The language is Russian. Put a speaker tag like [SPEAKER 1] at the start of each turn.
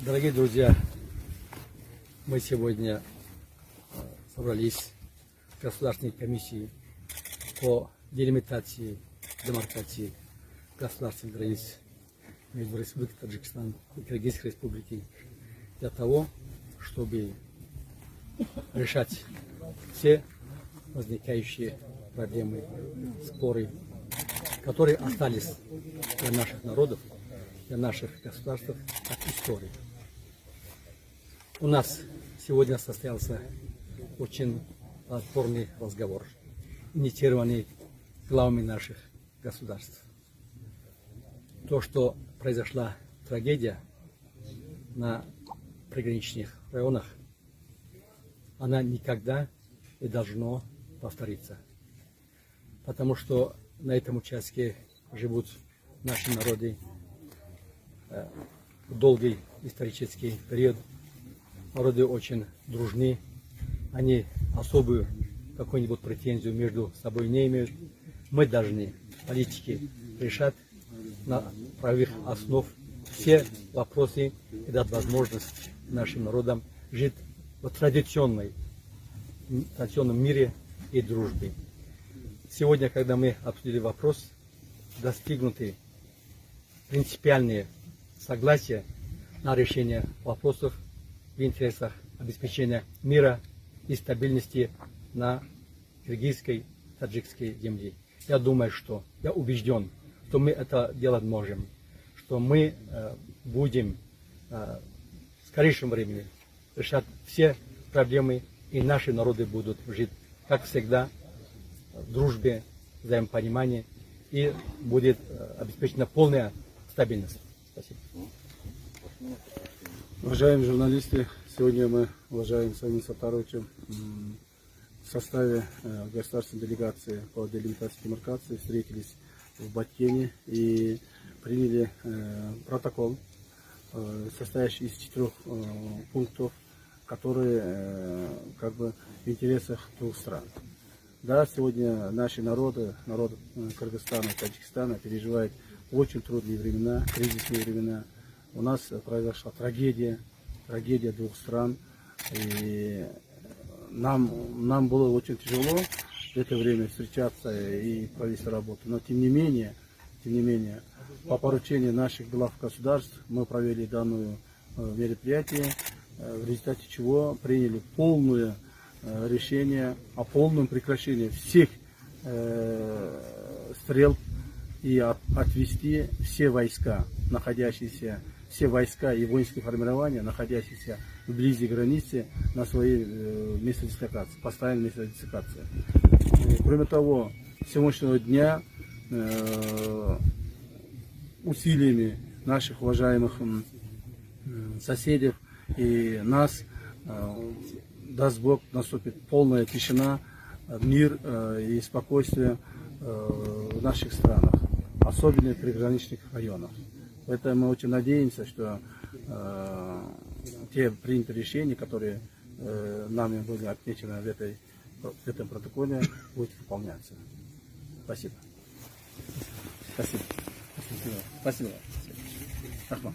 [SPEAKER 1] Дорогие друзья, мы сегодня собрались в Государственной комиссии по делимитации, демаркации государственных границ между Республикой Таджикистан и Киргизской Республикой для того, чтобы решать все возникающие проблемы, споры, которые остались для наших народов, для наших государств как истории. У нас сегодня состоялся очень плодотворный разговор, инициированный главами наших государств. То, что произошла трагедия на приграничных районах, она никогда не должна повториться. Потому что на этом участке живут наши народы в долгий исторический период. Народы очень дружны, они особую какую-нибудь претензию между собой не имеют. Мы должны, политики, решать на правовых основах все вопросы и дать возможность нашим народам жить в традиционном мире и дружбе. Сегодня, когда мы обсудили вопрос, достигнуты принципиальные согласия на решение вопросов в интересах обеспечения мира и стабильности на киргизской, таджикской земле. Я думаю, я убежден, что мы это делать можем, что мы будем в скорейшем времени решать все проблемы, и наши народы будут жить, как всегда, в дружбе, взаимопонимании, и будет обеспечена полная стабильность. Спасибо.
[SPEAKER 2] Уважаемые журналисты, сегодня мы, уважаемым Самим Саттаровичем, в составе государственной делегации по делимитации и демаркации встретились в Баткене и приняли протокол, состоящий из 4 пунктов, которые в интересах двух стран. Да, сегодня наши народы, народ Кыргызстана и Таджикистана переживают очень трудные времена, кризисные времена. У нас произошла трагедия двух стран. И нам было очень тяжело в это время встречаться и провести работу. Но тем не менее, по поручению наших глав государств мы провели данное мероприятие, в результате чего приняли полное решение о полном прекращении всех стрел и отвести все войска и воинские формирования, находящиеся вблизи границы, на свои местодислокации, постоянные местодислокации. Кроме того, с сегодняшнего дня усилиями наших уважаемых соседей и нас, даст Бог, наступит полная тишина, мир и спокойствие в наших странах, особенно в приграничных районах. Поэтому мы очень надеемся, что те принятые решения, которые нами были отмечены в этом протоколе, будут выполняться. Спасибо. Спасибо. Спасибо. Спасибо.